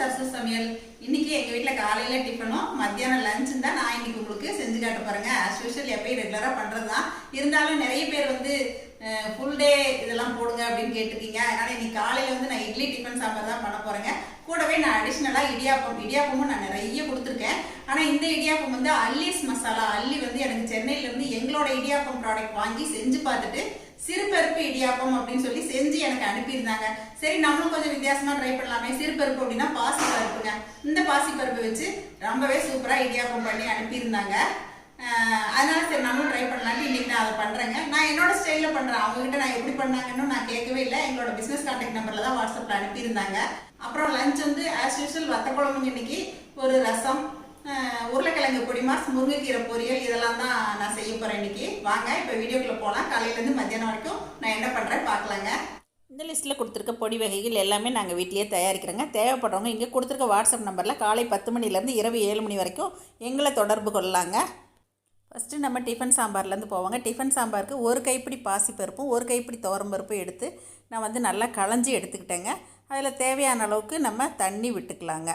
சரசு சமையல். இன்னைக்கு எங்கள் வீட்டில் காலையில் டிஃபனும் மத்தியானம் லஞ்சும் தான் நான் இன்னைக்கு உங்களுக்கு செஞ்சு காட்ட போகிறேங்க. ஆஸ் யூஷுவல் எப்பயும் ரெகுலராக பண்ணுறது தான். இருந்தாலும் நிறைய பேர் வந்து ஃபுல் டே இதெல்லாம் போடுங்க அப்படின்னு கேட்டிருக்கீங்க. அதனால் இன்னைக்கு காலையில் வந்து நான் இட்லி டிஃபன் சாம்பார் தான் பண்ண போகிறேங்க. கூடவே நான் அடிஷ்னலாக இடியாப்பமும் நான் நிறைய கொடுத்துருக்கேன். ஆனால் இந்த இடியாப்பம் வந்து அல்லிஸ் மசாலா. அல்லி வந்து எனக்கு சென்னையிலேருந்து எங்களோட இடியாப்பம் ப்ராடக்ட் வாங்கி செஞ்சு பார்த்துட்டு சிறுபருப்பு இடியாப்பம் அப்படின்னு சொல்லி செஞ்சு எனக்கு அனுப்பியிருந்தாங்க. சரி நம்மளும் கொஞ்சம் வித்தியாசமா ட்ரை பண்ணலாமே. சிறுபருப்பு அப்படின்னா பாசி பருப்புங்க. இந்த பாசி பருப்பு வச்சு ரொம்பவே சூப்பரா இடியாப்பம் பண்ணி அனுப்பியிருந்தாங்க. அதனால சரி நம்மளும் ட்ரை பண்ணலான்ட்டு இன்னைக்கு நான் அதை பண்றேங்க. நான் என்னோட ஸ்டைல்ல பண்றேன். அவங்ககிட்ட நான் எப்படி பண்ணாங்கன்னு நான் கேட்கவே இல்லை. எங்களோட பிசினஸ் கான்டாக்ட் நம்பர்ல தான் வாட்ஸ்அப்ல அனுப்பியிருந்தாங்க. அப்புறம் லஞ்ச் வந்து ஆஸ் யூஷுவல் வத்த குழம்புங்க. இன்னைக்கு ஒரு ரசம், உருளைக்கிழங்கு பொடிமாஸ், முருங்கைக்கீரை பொரியல், இதெல்லாம் தான் நான் செய்ய போகிறேன் இன்னைக்கு. வாங்க இப்போ வீடியோக்குள்ளே போகலாம். காலையிலேருந்து மத்தியானம் வரைக்கும் நான் என்ன பண்ணுறேன் பார்க்கலாங்க. இந்த லிஸ்ட்டில் கொடுத்துருக்க பொடி வகைகள் எல்லாமே நாங்கள் வீட்டிலேயே தயாரிக்கிறோங்க. தேவைப்படுறவங்க இங்கே கொடுத்துருக்க வாட்ஸ்அப் நம்பரில் காலை 10 மணிலேருந்து இரவு 7 மணி வரைக்கும் எங்களை தொடர்பு கொள்ளலாங்க. ஃபஸ்ட்டு நம்ம டிஃபன் சாம்பார்லேருந்து போவாங்க. டிஃபன் சாம்பாருக்கு ஒரு கைப்பிடி பாசிப்பருப்பும் ஒரு கைப்பிடி துவரம்பருப்பும் எடுத்து நான் வந்து நல்லா களைஞ்சி எடுத்துக்கிட்டேங்க. அதில் தேவையான அளவுக்கு நம்ம தண்ணி விட்டுக்கலாங்க.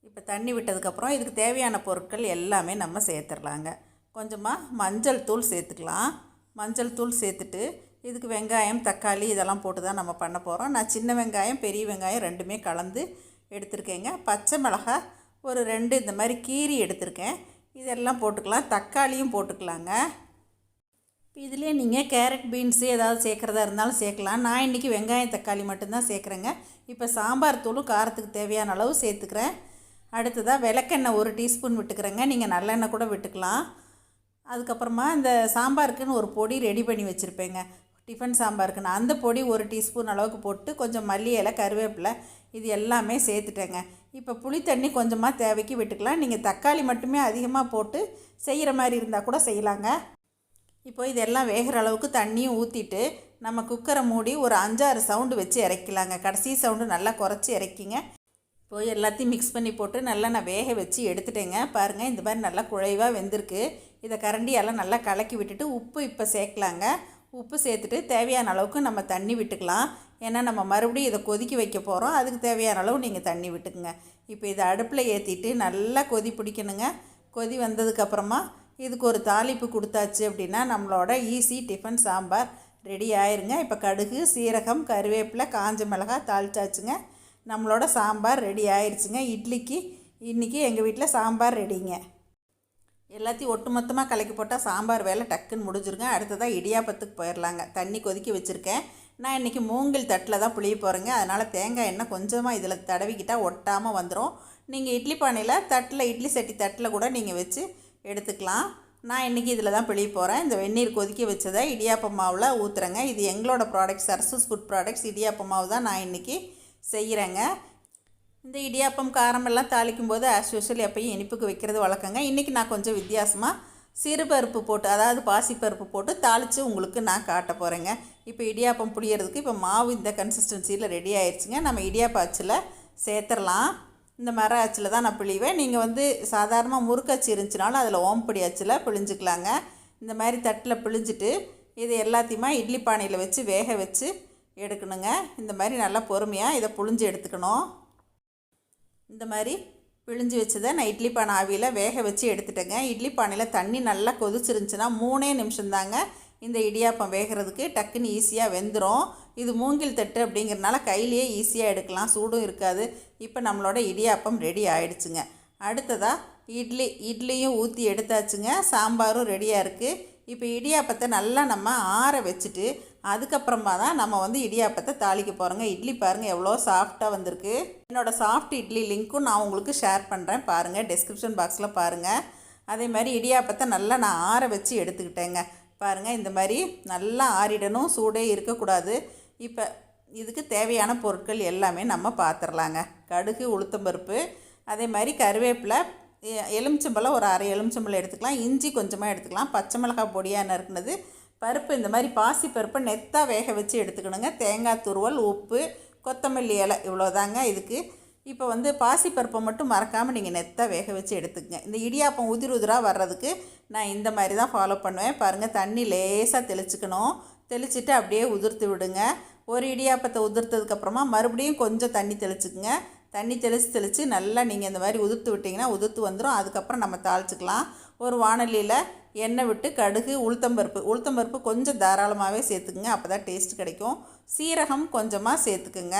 இப்போ தண்ணி விட்டதுக்கப்புறம் இதுக்கு தேவையான பொருட்கள் எல்லாமே நம்ம சேர்த்துடலாங்க. கொஞ்சமாக மஞ்சள் தூள் சேர்த்துக்கலாம். மஞ்சள் தூள் சேர்த்துட்டு இதுக்கு வெங்காயம், தக்காளி இதெல்லாம் போட்டு தான் நம்ம பண்ண போகிறோம். நான் சின்ன வெங்காயம், பெரிய வெங்காயம் ரெண்டுமே கலந்து எடுத்துருக்கேங்க. பச்சை மிளகாய் ஒரு 2 இந்த மாதிரி கீரி எடுத்திருக்கேன். இதெல்லாம் போட்டுக்கலாம். தக்காளியும் போட்டுக்கலாங்க. இப்போ இதுலேயே நீங்கள் கேரட், பீன்ஸு ஏதாவது சேர்க்குறதா இருந்தாலும் சேர்க்கலாம். நான் இன்றைக்கி வெங்காயம், தக்காளி மட்டும்தான் சேர்க்குறேங்க. இப்போ சாம்பார் தூளும் காரத்துக்கு தேவையான அளவு சேர்த்துக்கிறேன். அடுத்ததாக விளக்கெண்ணெய் 1 டீஸ்பூன் விட்டுக்கிறேங்க. நீங்கள் நல்லெண்ணெய் கூட விட்டுக்கலாம். அதுக்கப்புறமா இந்த சாம்பாருக்குன்னு ஒரு பொடி ரெடி பண்ணி வச்சுருப்பேங்க. டிஃபன் சாம்பாருக்குன்னு அந்த பொடி 1 டீஸ்பூன் அளவுக்கு போட்டு கொஞ்சம் மல்லி இலை, கருவேப்பிலை இது எல்லாமே சேர்த்துட்டேங்க. இப்போ புளி தண்ணி கொஞ்சமாக தேவைக்கு விட்டுக்கலாம். நீங்கள் தக்காளி மட்டுமே அதிகமாக போட்டு செய்கிற மாதிரி இருந்தால் கூட செய்யலாங்க. இப்போ இதெல்லாம் வேகிற அளவுக்கு தண்ணியும் ஊற்றிட்டு நம்ம குக்கரை மூடி ஒரு 5-6 சவுண்டு வச்சு இறக்கலாங்க. கடைசி சவுண்டு நல்லா குறைச்சி இறக்கிங்க. இப்போ எல்லாத்தையும் மிக்ஸ் பண்ணி போட்டு நல்லா நான் வேக வச்சு எடுத்துட்டேங்க. பாருங்கள் இந்த மாதிரி நல்லா குழைவாக வெந்திருக்கு. இதை கரண்டியெல்லாம் நல்லா கலக்கி விட்டுட்டு உப்பு இப்போ சேர்க்கலாங்க. உப்பு சேர்த்துட்டு தேவையான அளவுக்கு நம்ம தண்ணி விட்டுக்கலாம். ஏன்னா நம்ம மறுபடியும் இதை கொதிக்க வைக்க போகிறோம். அதுக்கு தேவையான அளவு நீங்கள் தண்ணி விட்டுக்குங்க. இப்போ இதை அடுப்பில் ஏற்றிட்டு நல்லா கொதி பிடிக்கணுங்க. கொதி வந்ததுக்கப்புறமா இதுக்கு ஒரு தாளிப்பு கொடுத்தாச்சு அப்படின்னா நம்மளோட ஈஸி டிஃபன் சாம்பார் ரெடி ஆயிருங்க. இப்போ கடுகு, சீரகம், கருவேப்பிலை, காஞ்ச மிளகாய் தாளிச்சாச்சுங்க. நம்மளோட சாம்பார் ரெடி ஆயிடுச்சுங்க. இட்லிக்கு இன்றைக்கி எங்கள் வீட்டில் சாம்பார் ரெடிங்க. எல்லாத்தையும் ஒட்டு மொத்தமாக கலக்கி போட்டால் சாம்பார் வேலை டக்குன்னு முடிஞ்சிருங்க. அடுத்ததாக இடியாப்பத்துக்கு போயிடலாங்க. தண்ணி கொதிக்க வச்சுருக்கேன். நான் இன்றைக்கி மூங்கில் தட்டில் தான் புளிய போகிறேங்க. அதனால் தேங்காய் எண்ணெய் கொஞ்சமாக இதில் தடவிக்கிட்டால் ஒட்டாமல் வந்துடும். நீங்கள் இட்லி பானையில் தட்டில், இட்லி சட்டி தட்டில் கூட நீங்கள் வச்சு எடுத்துக்கலாம். நான் இன்றைக்கி இதில் தான் பிழிய போகிறேன். இந்த வெந்நீர் கொதிக்க வச்சதை இடியாப்ப மாவில் ஊற்றுறேங்க. இது எங்களோட ப்ராடக்ட்ஸ், சரசஸ் ஃபுட் ப்ராடக்ட்ஸ் இடியாப்ப மாவு தான் நான் இன்றைக்கி செய்கிறேங்க. இந்த இடியாப்பம் காரமெல்லாம் தாளிக்கும் போது ஆஸ் யூஷுவல் எப்பயும் இனிப்புக்கு வைக்கிறது வழக்கங்க. இன்றைக்கி நான் கொஞ்சம் வித்தியாசமாக சிறுபருப்பு போட்டு, அதாவது பாசிப்பருப்பு போட்டு தாளித்து உங்களுக்கு நான் காட்ட போகிறேங்க. இப்போ இடியாப்பம் புளியறதுக்கு இப்போ மாவு இந்த கன்சிஸ்டன்சியில் ரெடி ஆயிடுச்சுங்க. நம்ம இடியாப்ப அச்சில் சேர்த்துடலாம். இந்த மர அச்சில் தான் நான் பிழிவேன். நீங்கள் வந்து சாதாரணமாக முறுக்கச்சு இருந்துச்சுனாலும் அதில் ஓம்பொடி அச்சில் பிழிஞ்சிக்கலாங்க. இந்த மாதிரி தட்டில் பிழிஞ்சிட்டு இது எல்லாத்தையுமே இட்லி பானையில் வச்சு வேக வச்சு எடுக்கணுங்க. இந்த மாதிரி நல்லா பொறுமையாக இதை புழிஞ்சு எடுத்துக்கணும். இந்த மாதிரி பிழிஞ்சு வச்சதை நான் இட்லி பானை ஆவியில் வேக வச்சு எடுத்துட்டேங்க. இட்லி பானையில் தண்ணி நல்லா கொதிச்சிருந்துச்சுன்னா 3 நிமிஷம் தாங்க இந்த இடியாப்பம் வேகிறதுக்கு. டக்குன்னு ஈஸியாக வெந்துடும். இது மூங்கில் தட்டு அப்படிங்கிறனால கையிலேயே ஈஸியாக எடுக்கலாம், சூடும் இருக்காது. இப்போ நம்மளோட இடியாப்பம் ரெடி ஆகிடுச்சுங்க. அடுத்ததாக இட்லியும் ஊற்றி எடுத்தாச்சுங்க. சாம்பாரும் ரெடியாக இருக்குது. இப்போ இடியாப்பத்தை நல்லா நம்ம ஆற வச்சுட்டு அதுக்கப்புறமா தான் நம்ம வந்து இடியாப்பத்தை தாளிக்க போகிறோங்க. இட்லி பாருங்கள் எவ்வளோ சாஃப்டாக வந்திருக்கு. என்னோடய சாஃப்ட் இட்லி லிங்க்கும் நான் உங்களுக்கு ஷேர் பண்ணுறேன். பாருங்கள், டிஸ்கிரிப்ஷன் பாக்ஸில் பாருங்கள். அதே மாதிரி இடியாப்பத்தை நல்லா நான் ஆற வச்சு எடுத்துக்கிட்டேங்க. பாருங்கள் இந்த மாதிரி நல்லா ஆறிடணும், சூடே இருக்கக்கூடாது. இப்போ இதுக்கு தேவையான பொருட்கள் எல்லாமே நம்ம பார்த்துடலாங்க. கடுகு, உளுத்தம்பருப்பு, அதே மாதிரி கருவேப்பிலை, எலுமிச்சம்பழம் ஒரு 1/2 எலுமிச்சம்பழம் எடுத்துக்கலாம். இஞ்சி கொஞ்சமாக எடுத்துக்கலாம். பச்சை மிளகாய் பொடியாக நறுக்குனது, பருப்பு இந்த மாதிரி பாசி பருப்பை நெத்தாக வேக வச்சு எடுத்துக்கணுங்க. தேங்காய் துருவல், உப்பு, கொத்தமல்லி இலை இவ்வளோதாங்க இதுக்கு. இப்போ வந்து பாசிப்பருப்பை மட்டும் மறக்காமல் நீங்கள் நெத்தாக வேக வச்சு எடுத்துக்கங்க. இந்த இடியாப்பம் உதிராக வர்றதுக்கு நான் இந்த மாதிரி தான் ஃபாலோ பண்ணுவேன். பாருங்கள், தண்ணி லேசாக தெளிச்சுக்கணும். தெளிச்சுட்டு அப்படியே உதிர்த்து விடுங்க. ஒரு இடியாப்பத்தை உதிர்த்ததுக்கப்புறமா மறுபடியும் கொஞ்சம் தண்ணி தெளிச்சுக்குங்க. தண்ணி தெளித்து நல்லா நீங்கள் இந்த மாதிரி உதுர்த்து விட்டிங்கன்னா உதுர்த்து வந்துடும். அதுக்கப்புறம் நம்ம தாளிச்சிக்கலாம். ஒரு வாணலியில் எண்ணெய் விட்டு கடுகு, உளுத்தம்பருப்பு கொஞ்சம் தாராளமாகவே சேர்த்துக்குங்க, அப்போ தான் டேஸ்ட் கிடைக்கும். சீரகம் கொஞ்சமாக சேர்த்துக்குங்க.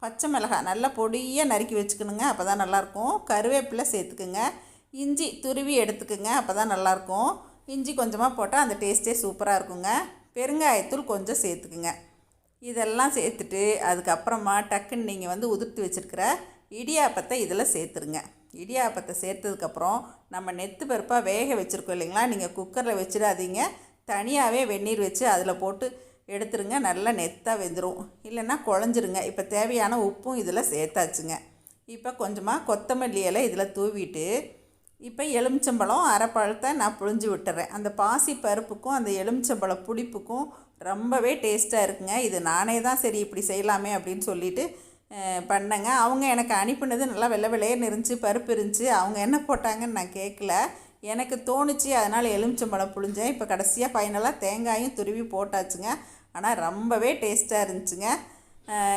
பச்சை மிளகாய் நல்லா பொடியாக நறுக்கி வச்சுக்கணுங்க, அப்போ தான் நல்லாயிருக்கும். கருவேப்பிலை சேர்த்துக்குங்க. இஞ்சி துருவி எடுத்துக்குங்க, அப்போ தான் நல்லாயிருக்கும். இஞ்சி கொஞ்சமாக போட்டால் அந்த டேஸ்ட்டே சூப்பராக இருக்குங்க. பெருங்காயத்தூள் கொஞ்சம் சேர்த்துக்குங்க. இதெல்லாம் சேர்த்துட்டு அதுக்கப்புறமா டக்குன்னு நீங்கள் உதிர்த்து வச்சுருக்கிற இடியாப்பத்தை இதில் சேர்த்துருங்க. இடியாப்பத்தை சேர்த்ததுக்கப்புறம் நம்ம நெத்து பருப்பாக வேக வச்சுருக்கோம் இல்லைங்களா, நீங்கள் குக்கரில் வச்சிடாதீங்க, தனியாகவே வெந்நீர் வச்சு அதில் போட்டு எடுத்துருங்க. நல்லா நெத்தாக வெந்துடும், இல்லைன்னா குழஞ்சிருங்க. இப்போ தேவையான உப்பும் இதில் சேர்த்தாச்சுங்க. இப்போ கொஞ்சமாக கொத்தமல்லி இலை இதில் தூவிட்டு இப்போ எலுமிச்சம்பழம் அரைப்பழத்தை நான் புழிஞ்சு விட்டுறேன். அந்த பாசி பருப்புக்கும் அந்த எலுமிச்சம்பழம் புளிப்புக்கும் ரொம்பவே டேஸ்ட்டாக இருக்குங்க. இது நானே தான் சரி இப்படி செய்யலாமே அப்படின்னு சொல்லிட்டு பண்ணேங்க. அவங்க எனக்கு அனுப்பினது நல்லா வெள்ளை வெள்ளையன்னு இருந்துச்சு, பருப்பு இருந்துச்சு. அவங்க என்ன போட்டாங்கன்னு நான் கேட்கல, எனக்கு தோணுச்சு, அதனால் எலுமிச்சம்பழம் புழிஞ்சேன். இப்போ கடைசியாக ஃபைனலாக தேங்காயும் துருவி போட்டாச்சுங்க. ஆனால் ரொம்பவே டேஸ்ட்டாக இருந்துச்சுங்க.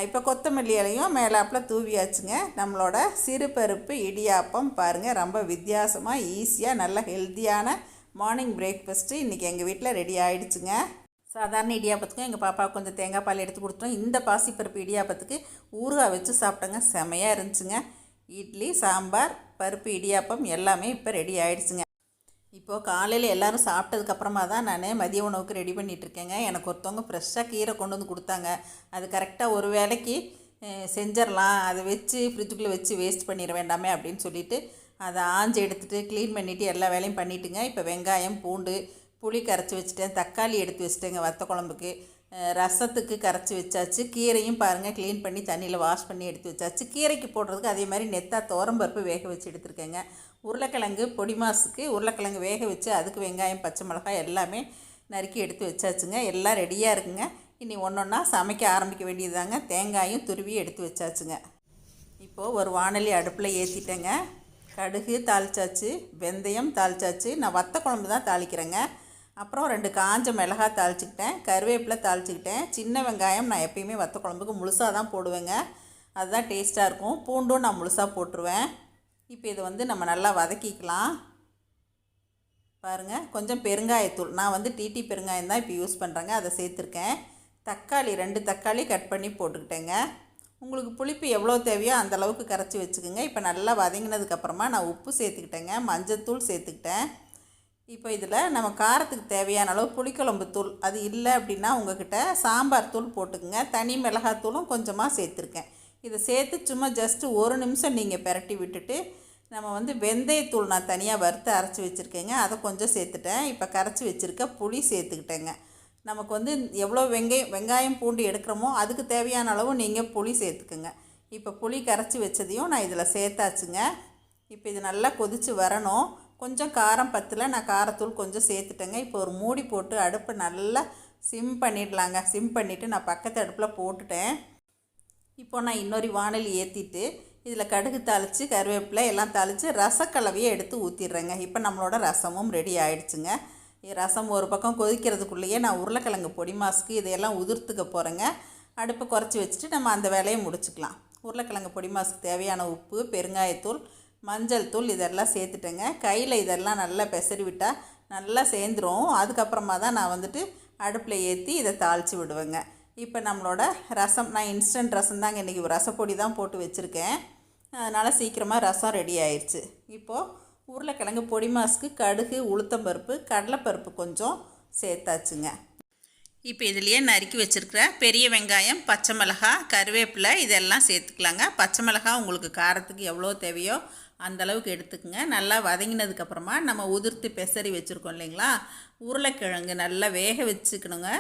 இப்போ கொத்தமல்லி இலையும் மேலாப்பில் தூவியாச்சுங்க. நம்மளோட சிறுபருப்பு இடியாப்பம் பாருங்கள், ரொம்ப வித்தியாசமாக ஈஸியாக நல்ல ஹெல்த்தியான மார்னிங் பிரேக்ஃபாஸ்ட்டு இன்றைக்கி எங்கள் வீட்டில் ரெடி ஆகிடுச்சுங்க. சாதாரண இடியாப்பத்துக்கும் எங்கள் பாப்பாவுக்கு கொஞ்சம் தேங்காய் பால் எடுத்து கொடுத்தோம். இந்த பாசிப்பருப்பு இடியாப்பத்துக்கு ஊறுகாய் வச்சு சாப்பிட்டோங்க, செமையாக இருந்துச்சுங்க. இட்லி, சாம்பார், பருப்பு இடியாப்பம் எல்லாமே இப்போ ரெடி ஆகிடுச்சுங்க. இப்போது காலையில் எல்லோரும் சாப்பிட்டதுக்கப்புறமா தான் நான் மதிய உணவுக்கு ரெடி பண்ணிகிட்ருக்கேங்க. எனக்கு ஒருத்தவங்க ஃப்ரெஷ்ஷாக கீரை கொண்டு வந்து கொடுத்தாங்க. அது கரெக்டாக ஒரு வேளைக்கு செஞ்சிடலாம், அதை வச்சு ஃப்ரிட்ஜுக்குள்ளே வச்சு வேஸ்ட் பண்ணிட வேண்டாமே அப்படின்னு சொல்லிவிட்டு அதை ஆஞ்சு எடுத்துகிட்டு க்ளீன் பண்ணிவிட்டு எல்லா வேலையும் பண்ணிவிட்டுங்க. இப்போ வெங்காயம், பூண்டு, புளி கரைச்சி வச்சுட்டேன், தக்காளி எடுத்து வச்சுட்டேங்க வத்த குழம்புக்கு, ரசத்துக்கு கரைச்சி வச்சாச்சு. கீரையும் பாருங்கள் க்ளீன் பண்ணி தண்ணியில் வாஷ் பண்ணி எடுத்து வச்சாச்சு. கீரைக்கு போடுறதுக்கு அதே மாதிரி நெத்தாக துவரம்பருப்பு வேக வச்சு எடுத்துருக்கேங்க. உருளைக்கிழங்கு பொடி மாசுக்கு உருளைக்கிழங்கு வேக வச்சு அதுக்கு வெங்காயம், பச்சை மிளகாய் எல்லாமே நறுக்கி எடுத்து வச்சாச்சுங்க. எல்லாம் ரெடியாக இருக்குங்க. இனி ஒன்றொன்னா சமைக்க ஆரம்பிக்க வேண்டியது தாங்க. தேங்காயும் துருவி எடுத்து வச்சாச்சுங்க. இப்போது ஒரு வாணலி அடுப்பில் ஏற்றிட்டேங்க. கடுகு தாளிச்சாச்சு, வெந்தயம் தாளிச்சாச்சு. நான் வத்த குழம்பு தான் தாளிக்கிறேங்க. அப்புறம் 2 காஞ்ச மிளகாய் தாளிச்சிக்கிட்டேன், கருவேப்பிலை தாளிச்சிக்கிட்டேன். சின்ன வெங்காயம் நான் எப்பயுமே வத்த குழம்புக்கு முழுசாக தான் போடுவேங்க, அதுதான் டேஸ்ட்டாக இருக்கும். பூண்டும் நான் முழுசாக போட்டுருவேன். இப்போ இதை நம்ம நல்லா வதக்கிக்கலாம். பாருங்கள், கொஞ்சம் பெருங்காயத்தூள், நான் டிடி பெருங்காயம் தான் இப்போ யூஸ் பண்ணுறேங்க, அதை சேர்த்துருக்கேன். தக்காளி 2 தக்காளி கட் பண்ணி போட்டுக்கிட்டேங்க. உங்களுக்கு புளிப்பு எவ்வளோ தேவையோ அந்தளவுக்கு கரைச்சி வச்சுக்கோங்க. இப்போ நல்லா வதங்கினதுக்கப்புறமா நான் உப்பு சேர்த்துக்கிட்டேங்க, மஞ்சத்தூள் சேர்த்துக்கிட்டேன். இப்போ இதில் நம்ம காரத்துக்கு தேவையான அளவு புளிக்குழம்பு தூள், அது இல்லை அப்படின்னா உங்கள்கிட்ட சாம்பார் தூள் போட்டுக்குங்க. தனி மிளகாத்தூளும் கொஞ்சமாக சேர்த்துருக்கேன். இதை சேர்த்து சும்மா ஜஸ்ட்டு 1 நிமிஷம் நீங்கள் பிரட்டி விட்டுட்டு நம்ம வெந்தயத்தூள் நான் தனியாக வறுத்து அரைச்சி வச்சுருக்கேங்க, அதை கொஞ்சம் சேர்த்துட்டேன். இப்போ கரைச்சி வச்சுருக்க புளி சேர்த்துக்கிட்டேங்க. நமக்கு எவ்வளோ வெங்காயம் பூண்டு எடுக்கிறோமோ அதுக்கு தேவையான அளவு நீங்கள் புளி சேர்த்துக்குங்க. இப்போ புளி கரைச்சி வச்சதையும் நான் இதில் சேர்த்தாச்சுங்க. இப்போ இது நல்லா கொதித்து வரணும். கொஞ்சம் காரம் பத்தில் நான் காரத்தூள் கொஞ்சம் சேர்த்துட்டேங்க. இப்போ ஒரு மூடி போட்டு அடுப்பை நல்லா சிம் பண்ணிடலாங்க. சிம் பண்ணிவிட்டு நான் பக்கத்து அடுப்பில் போட்டுட்டேன். இப்போ நான் இன்னொரு வாணலி ஏற்றிட்டு இதில் கடுகு தாளித்து கருவேப்பிலை எல்லாம் தாளித்து ரசக்கலவையை எடுத்து ஊற்றிடுறேங்க. இப்போ நம்மளோட ரசமும் ரெடி ஆகிடுச்சுங்க. ரசம் ஒரு பக்கம் கொதிக்கிறதுக்குள்ளேயே நான் உருளைக்கிழங்கு பொடி மாசுக்கு இதையெல்லாம் உதிர்த்துக்க போகிறேங்க. அடுப்பை குறைச்சி வச்சுட்டு நம்ம அந்த வேலையை முடிச்சுக்கலாம். உருளைக்கிழங்கு பொடி மாசுக்கு தேவையான உப்பு, பெருங்காயத்தூள், மஞ்சள் தூள் இதெல்லாம் சேர்த்துட்டேங்க. கையில் இதெல்லாம் நல்லா பெசரி விட்டால் நல்லா சேர்ந்துடும். அதுக்கப்புறமா தான் நான் அடுப்பில் ஏற்றி இதை தாளித்து விடுவேங்க. இப்போ நம்மளோட ரசம், நான் இன்ஸ்டன்ட் ரசம் தாங்க இன்றைக்கி, ரசப்பொடி தான் போட்டு வச்சுருக்கேன், அதனால் சீக்கிரமாக ரசம் ரெடி ஆயிடுச்சு. இப்போது உருளைக்கிழங்கு பொடி மாசுக்கு கடுகு, உளுத்தம்பருப்பு, கடலைப்பருப்பு கொஞ்சம் சேர்த்தாச்சுங்க. இப்போ இதுலேயே நறுக்கி வச்சுருக்கிற பெரிய வெங்காயம், பச்சை மிளகாய், கருவேப்பிலை இதெல்லாம் சேர்த்துக்கலாங்க. பச்சை மிளகாய் உங்களுக்கு காரத்துக்கு எவ்வளோ தேவையோ அந்தளவுக்கு எடுத்துக்கோங்க. நல்லா வதங்கினதுக்கப்புறமா நம்ம உதிர்த்து பெசரி வச்சுருக்கோம் இல்லைங்களா, உருளைக்கிழங்கு நல்லா வேக வச்சுக்கணுங்க.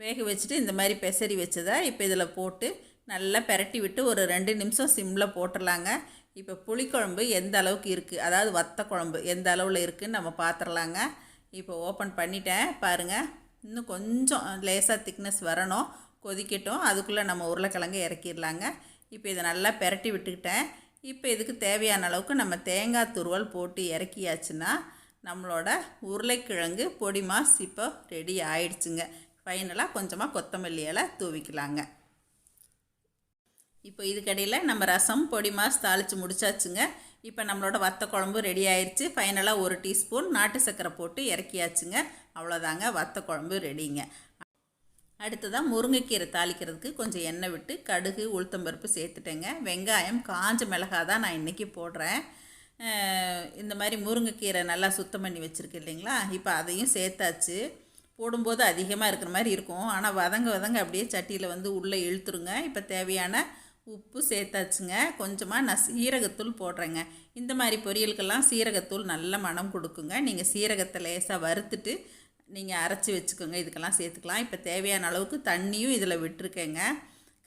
வேக வச்சுட்டு இந்த மாதிரி பெசரி வச்சதை இப்போ இதில் போட்டு நல்லா பெரட்டி விட்டு ஒரு 2 நிமிஷம் சிம்மில் போட்டுடலாங்க. இப்போ புளிக்குழம்பு எந்த அளவுக்கு இருக்குது, அதாவது வத்த குழம்பு எந்த அளவில் இருக்குதுன்னு நம்ம பார்த்துடலாங்க. இப்போ ஓப்பன் பண்ணிட்டேன் பாருங்கள். இன்னும் கொஞ்சம் லேசாக திக்னஸ் வரணும், கொதிக்கட்டும். அதுக்குள்ளே நம்ம உருளைக்கிழங்கு இறக்கிடலாங்க. இப்போ இதை நல்லா பெரட்டி விட்டுக்கிட்டேன். இப்போ இதுக்கு தேவையான அளவுக்கு நம்ம தேங்காய் துருவல் போட்டு இறக்கியாச்சுன்னா நம்மளோட உருளைக்கிழங்கு பொடி மாஸ் இப்போ ரெடி ஆயிடுச்சுங்க. ஃபைனலாக கொஞ்சமாக கொத்தமல்லி இலை தூவிக்கலாங்க. இப்போ இதுக்கடையில் நம்ம ரசம் பொடி மாஸ் தாளித்து முடிச்சாச்சுங்க. இப்போ நம்மளோட வத்த குழம்பு ரெடி ஆயிடுச்சு. ஃபைனலாக 1 டீஸ்பூன் நாட்டு சர்க்கரை போட்டு இறக்கியாச்சுங்க. அவ்வளோதாங்க, வத்த குழம்பு ரெடிங்க. அடுத்ததாக முருங்கைக்கீரை தாளிக்கிறதுக்கு கொஞ்சம் எண்ணெய் விட்டு கடுகு உளுத்தம்பருப்பு சேர்த்துட்டேங்க. வெங்காயம் காஞ்ச மிளகாய் தான் நான் இன்றைக்கி போடுறேன். இந்த மாதிரி முருங்கைக்கீரை நல்லா சுத்தம் பண்ணி வச்சுருக்கு இல்லைங்களா, இப்போ அதையும் சேர்த்தாச்சு. போடும்போது அதிகமாக இருக்கிற மாதிரி இருக்கும், ஆனால் வதங்க அப்படியே சட்டியில் வந்து உள்ளே இழுத்துருங்க. இப்போ தேவையான உப்பு சேர்த்தாச்சுங்க. கொஞ்சமாக நான் சீரகத்தூள் போடுறேங்க. இந்த மாதிரி பொரியலுக்கெல்லாம் சீரகத்தூள் நல்ல மனம் கொடுக்குங்க. நீங்கள் சீரகத்தை லேசாக வறுத்துட்டு நீங்கள் அரைச்சி வச்சுக்கோங்க, இதுக்கெல்லாம் சேர்த்துக்கலாம். இப்போ தேவையான அளவுக்கு தண்ணியும் இதில் விட்டுருக்கேங்க.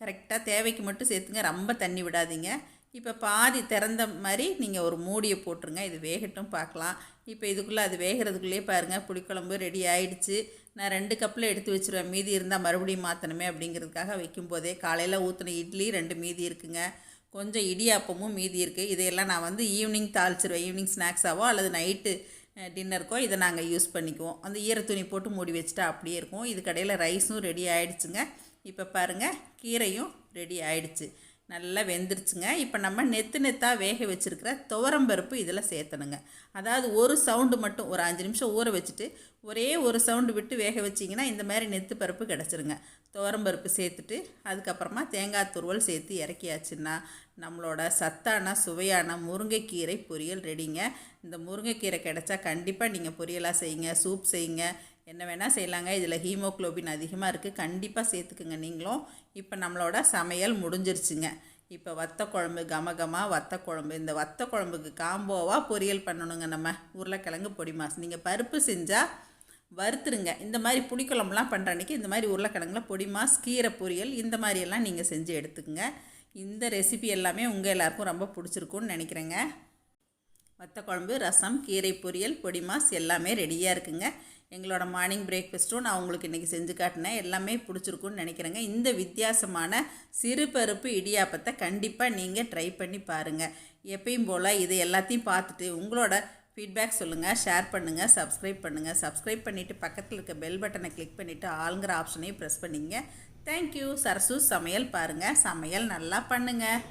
கரெக்டாக தேவைக்கு மட்டும் சேர்த்துங்க, ரொம்ப தண்ணி விடாதீங்க. இப்போ பாதி திறந்த மாதிரி நீங்கள் ஒரு மூடியை போட்டுருங்க, இது வேகட்டும் பார்க்கலாம். இப்போ இதுக்குள்ளே அது வேகிறதுக்குள்ளேயே பாருங்கள் புளிக்குழம்பு ரெடி ஆகிடுச்சு. நான் 2 கப்பில் எடுத்து வச்சுருவேன், மீதி இருந்தால் மறுபடியும் மாற்றணுமே அப்படிங்கிறதுக்காக வைக்கும்போதே. காலையில் ஊற்றின இட்லி 2 மீதி இருக்குங்க, கொஞ்சம் இடியாப்பமும் மீதி இருக்குது. இதையெல்லாம் நான் வந்து ஈவினிங் தாளிச்சிருவேன். ஈவினிங் ஸ்நாக்ஸாவோ அல்லது நைட்டு டின்னருக்கோ இதை நாங்கள் யூஸ் பண்ணிக்குவோம். அந்த ஈரத்துணி போட்டு மூடி வச்சுட்டா அப்படியே இருக்கும். இது கடையில் ரைஸும் ரெடி ஆகிடுச்சுங்க. இப்போ பாருங்கள் கீரையும் ரெடி ஆகிடுச்சு, நல்லா வெந்துருச்சுங்க. இப்போ நம்ம நெத்தாக வேக வச்சுருக்கிற துவரம்பருப்பு இதில் சேர்த்தணுங்க. அதாவது ஒரு சவுண்டு மட்டும் ஒரு 5 நிமிஷம் ஊற வச்சுட்டு ஒரே ஒரு சவுண்டு விட்டு வேக வச்சிங்கன்னா இந்த மாதிரி நெத்து பருப்பு கிடச்சிருங்க. துவரம்பருப்பு சேர்த்துட்டு அதுக்கப்புறமா தேங்காய் துருவல் சேர்த்து இறக்கியாச்சுன்னா நம்மளோட சத்தான சுவையான முருங்கைக்கீரை பொரியல் ரெடிங்க. இந்த முருங்கைக்கீரை கிடச்சா கண்டிப்பாக நீங்கள் பொரியலாக செய்யுங்க, சூப் செய்யுங்க, என்ன வேணால் செய்யலாங்க. இதில் ஹீமோக்ளோபின் அதிகமாக இருக்குது, கண்டிப்பாக சேர்த்துக்குங்க நீங்களும். இப்போ நம்மளோட சமையல் முடிஞ்சிருச்சுங்க. இப்போ வத்த குழம்பு கமகமாக வத்த குழம்பு. இந்த வத்த குழம்புக்கு காம்போவாக பொரியல் பண்ணணுங்க. நம்ம உருளைக்கிழங்கு பொடி மாஸ் நீங்கள் பருப்பு செஞ்சால் வறுத்துருங்க. இந்த மாதிரி புளிக்குழம்புலாம் பண்ணுற அன்றைக்கி இந்த மாதிரி உருளைக்கிழங்குல பொடி மாஸ் கீரை பொரியல் இந்த மாதிரியெல்லாம் நீங்கள் செஞ்சு எடுத்துக்கோங்க. இந்த ரெசிபி எல்லாமே உங்கள் எல்லாருக்கும் ரொம்ப பிடிச்சிருக்குன்னு நினைக்கிறேங்க. வத்த குழம்பு, ரசம், கீரை பொரியல், பொடி மாஸ் எல்லாமே ரெடியாக இருக்குங்க. எங்களோட மார்னிங் பிரேக்ஃபாஸ்ட்டும் நான் உங்களுக்கு இன்றைக்கி செஞ்சு காட்டினேன், எல்லாமே பிடிச்சிருக்குன்னு நினைக்கிறேங்க. இந்த வித்தியாசமான சிறுபருப்பு இடியாப்பத்தை கண்டிப்பாக நீங்கள் ட்ரை பண்ணி பாருங்கள். எப்பயும் போல் இது எல்லாத்தையும் பார்த்துட்டு உங்களோட ஃபீட்பேக் சொல்லுங்கள், ஷேர் பண்ணுங்கள், சப்ஸ்கிரைப் பண்ணுங்கள். சப்ஸ்கிரைப் பண்ணிவிட்டு பக்கத்தில் இருக்க பெல் பட்டனை கிளிக் பண்ணிவிட்டு ஆளுங்கிற ஆப்ஷனையும் ப்ரெஸ் பண்ணிங்க. தேங்க்யூ. சரசு சமையல் பாருங்கள், சமையல் நல்லா பண்ணுங்கள்.